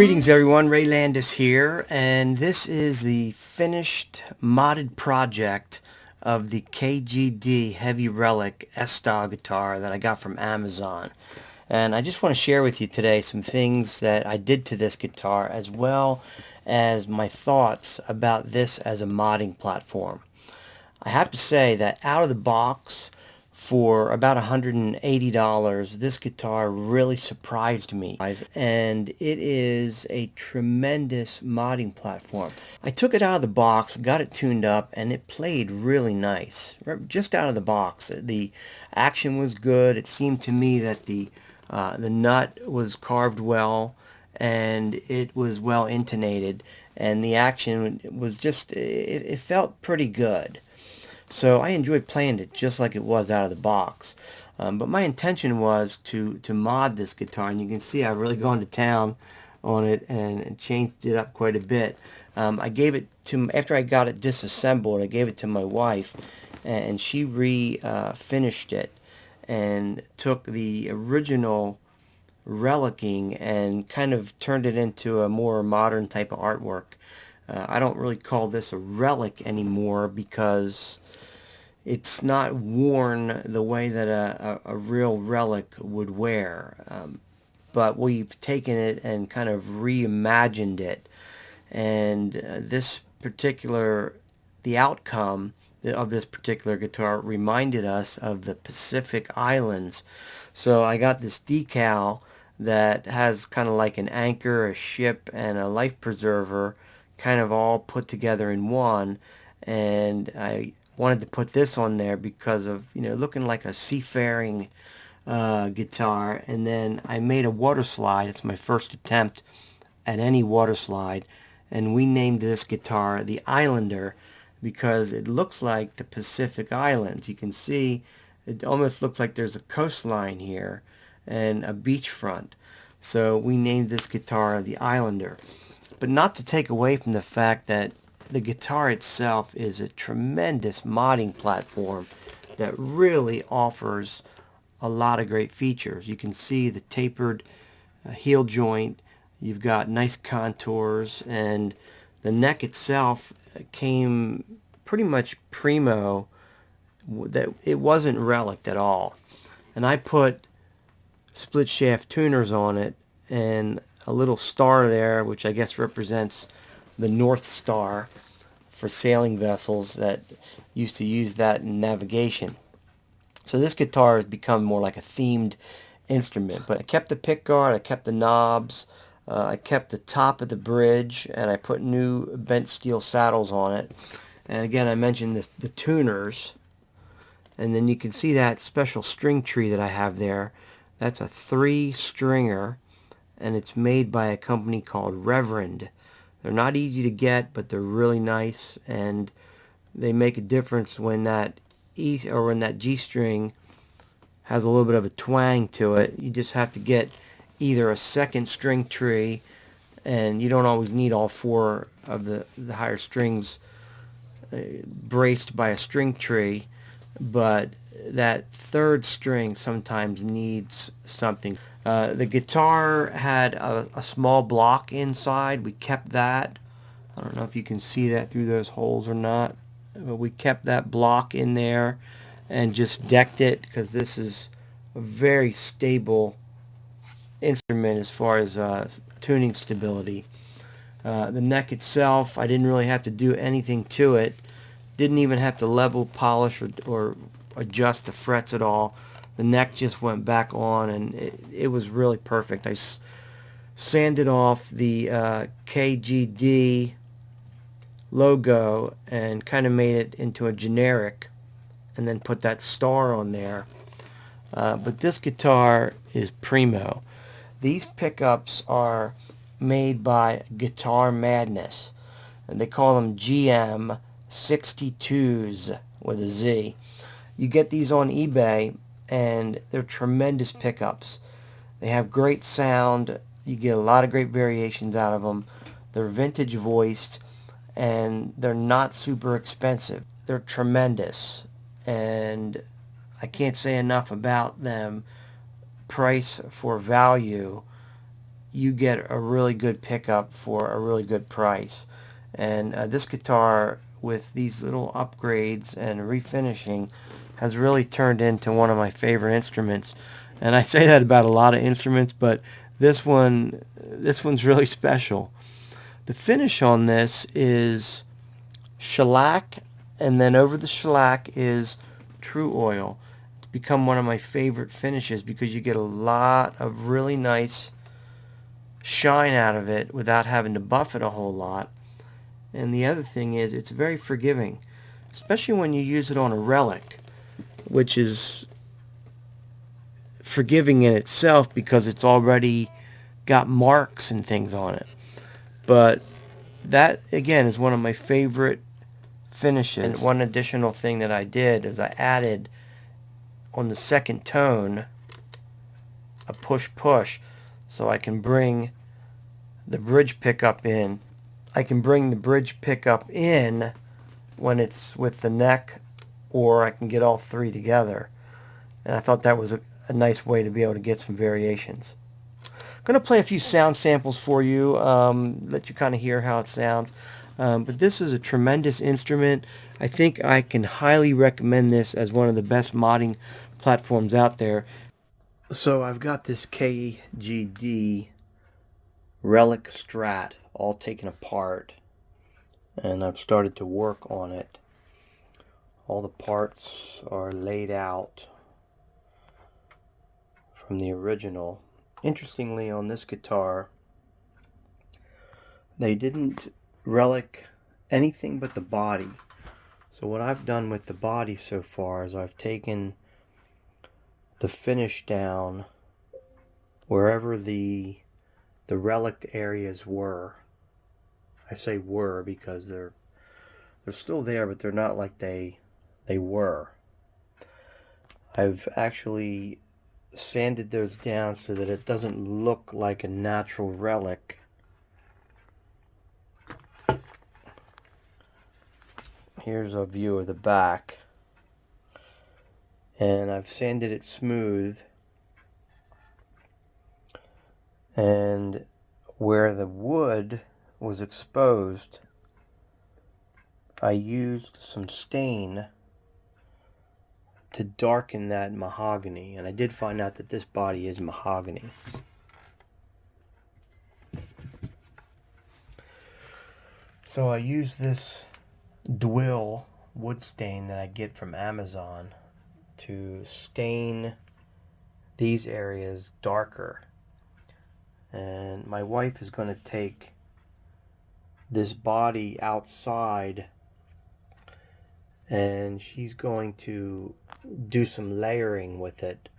Greetings everyone, Ray Landis here, and this is the finished modded project of the KGD Heavy Relic S-Style guitar that I got from Amazon. And I just want to share with you today some things that I did to this guitar, as well as my thoughts about this as a modding platform. I have to say that out of the box, for about $180, this guitar really surprised me, and it is a tremendous modding platform. I took it out of the box, got it tuned up, and it played really nice. Just out of the box, the action was good. It seemed to me that the nut was carved well, and it was well intonated, and the action was just, it felt pretty good. So I enjoyed playing it just like it was out of the box. But my intention was to mod this guitar, and you can see I've really gone to town on it and changed it up quite a bit. I gave it to, after I got it disassembled, I gave it to my wife, and she finished it and took the original relicing and kind of turned it into a more modern type of artwork. I don't really call this a relic anymore because it's not worn the way that a real relic would wear. But we've taken it and kind of reimagined it. And the outcome of this particular guitar reminded us of the Pacific Islands. So I got this decal that has kind of like an anchor, a ship, and a life preserver kind of all put together in one. And I wanted to put this on there because of, looking like a seafaring guitar. And then I made a water slide. It's my first attempt at any water slide, and we named this guitar the Islander because it looks like the Pacific Islands. You can see it almost looks like there's a coastline here and a beachfront. So we named this guitar the Islander. But not to take away from the fact that the guitar itself is a tremendous modding platform that really offers a lot of great features. You can see the tapered heel joint. You've got nice contours, and the neck itself came pretty much primo. That it wasn't reliced at all. And I put split shaft tuners on it and a little star there, which I guess represents the North Star for sailing vessels that used to use that in navigation. So this guitar has become more like a themed instrument. But I kept the pickguard, I kept the knobs, I kept the top of the bridge, and I put new bent steel saddles on it. And again, I mentioned the tuners. And then you can see that special string tree that I have there. That's a 3-stringer, and it's made by a company called Reverend. They're not easy to get, but they're really nice, and they make a difference when that when that G string has a little bit of a twang to it. You just have to get either a second string tree, and you don't always need all 4 of the higher strings braced by a string tree, but that 3rd string sometimes needs something. The guitar had a small block inside. We kept that. I don't know if you can see that through those holes or not, but we kept that block in there and just decked it because this is a very stable instrument as far as tuning stability. The neck itself, I didn't really have to do anything to it. Didn't even have to level, polish, or adjust the frets at all. The neck just went back on, and it was really perfect. I sanded off the KGD logo and kind of made it into a generic, and then put that star on there. But this guitar is primo. These pickups are made by Guitar Madness, and they call them GM 62z's with a Z. You get these on eBay, and they're tremendous pickups. They have great sound. You get a lot of great variations out of them. They're vintage voiced, and they're not super expensive. They're tremendous, and I can't say enough about them. Price for value you get a really good pickup for a really good price. And this guitar, with these little upgrades and refinishing, has really turned into one of my favorite instruments. And I say that about a lot of instruments, but this one's really special. The finish on this is shellac, and then over the shellac is true oil. It's become one of my favorite finishes because you get a lot of really nice shine out of it without having to buff it a whole lot. And the other thing is it's very forgiving, especially when you use it on a relic, which is forgiving in itself because it's already got marks and things on it. But that, again, is one of my favorite finishes. And one additional thing that I did is I added on the second tone a push-push, so I can bring the bridge pickup in. I can bring the bridge pickup in when it's with the neck, or I can get all three together. And I thought that was a nice way to be able to get some variations. I'm going to play a few sound samples for you, let you kind of hear how it sounds. But this is a tremendous instrument. I think I can highly recommend this as one of the best modding platforms out there. So I've got this KGD Relic Strat all taken apart, and I've started to work on it. All the parts are laid out from the original. Interestingly, on this guitar, they didn't relic anything but the body. So what I've done with the body so far is I've taken the finish down wherever the relic areas were. I say were because they're still there, but they're not like they were. I've actually sanded those down so that it doesn't look like a natural relic. Here's a view of the back, and I've sanded it smooth, and where the wood was exposed, I used some stain to darken that mahogany, and I did find out that this body is mahogany. So I used this DWIL wood stain that I get from Amazon to stain these areas darker. And my wife is going to take this body outside and she's going to do some layering with it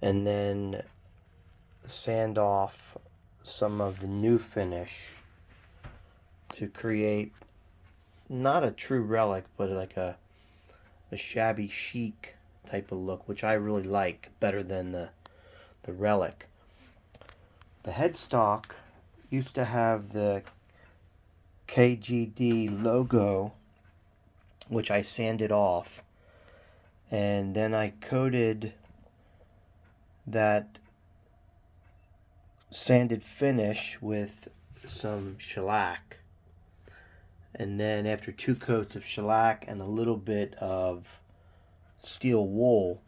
and then sand off some of the new finish to create not a true relic, but like a shabby chic type of look, which I really like better than the relic. The headstock used to have the KGD logo, which I sanded off, and then I coated that sanded finish with some shellac. And then after 2 coats of shellac and a little bit of steel wool,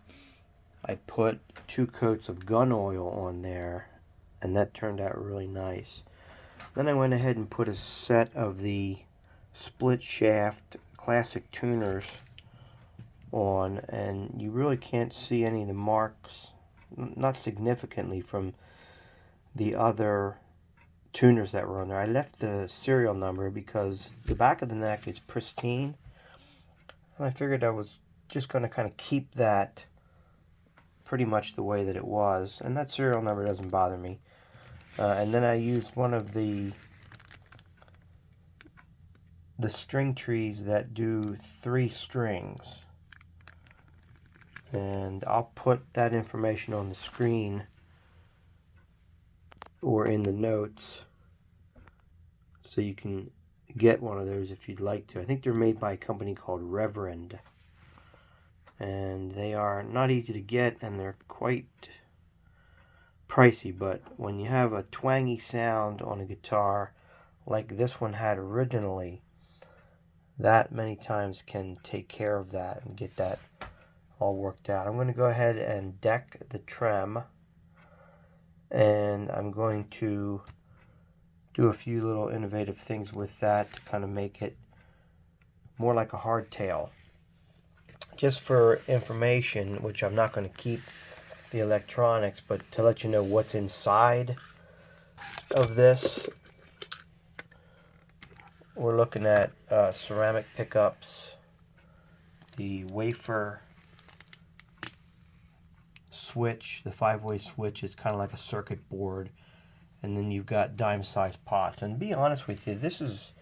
I put 2 coats of gun oil on there, and that turned out really nice. Then I went ahead and put a set of the split shaft classic tuners on, and you really can't see any of the marks, not significantly, from the other tuners that were on there. I left the serial number because the back of the neck is pristine, and I figured I was just going to kind of keep that pretty much the way that it was, and that serial number doesn't bother me. And then I used one of the string trees that do 3 strings, and I'll put that information on the screen or in the notes so you can get one of those if you'd like to. I think they're made by a company called Reverend, and they are not easy to get, and they're quite pricey, but when you have a twangy sound on a guitar like this one had originally, that many times can take care of that and get that all worked out. I'm going to go ahead and deck the trem, and I'm going to do a few little innovative things with that to kind of make it more like a hardtail. Just for information, which I'm not going to keep the electronics, but to let you know what's inside of this, we're looking at ceramic pickups, the wafer switch, the 5-way switch is kind of like a circuit board, and then you've got dime-sized pots. And to be honest with you, this is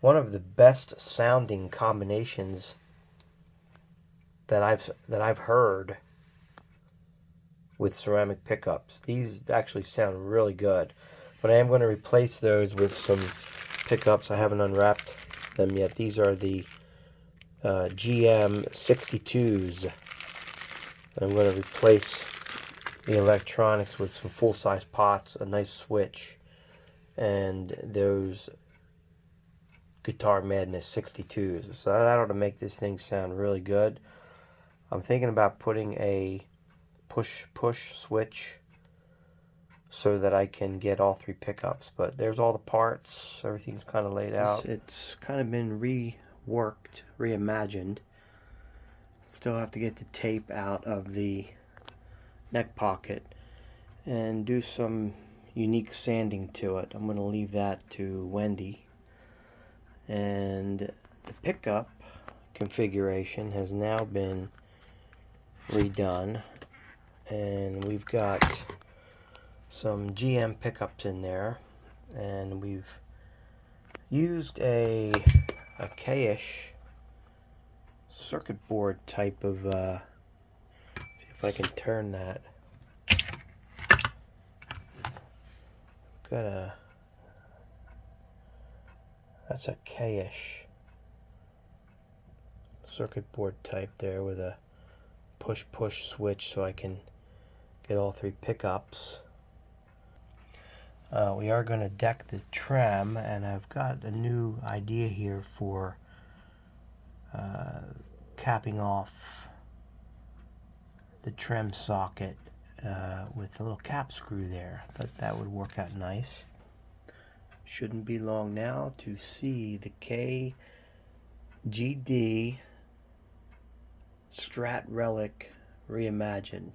one of the best sounding combinations that I've heard with ceramic pickups. These actually sound really good, but I am going to replace those with some pickups. I haven't unwrapped them yet. These are the GM 62z's. I'm going to replace the electronics with some full-size pots, a nice switch, and those Guitar Madness 62s. So that ought to make this thing sound really good. I'm thinking about putting a push switch so that I can get all 3 pickups. But there's all the parts. Everything's kind of laid out. It's kind of been reworked, reimagined. Still have to get the tape out of the neck pocket and do some unique sanding to it. I'm going to leave that to Wendy. And the pickup configuration has now been redone, and we've got some GM pickups in there, and we've used a KAISH circuit board type of see if I can turn that. That's a KAISH circuit board type there with a push switch so I can get all 3 pickups. We are going to deck the trem, and I've got a new idea here for capping off the trem socket with a little cap screw there. I thought that would work out nice. Shouldn't be long now to see the KGD Relic reimagined.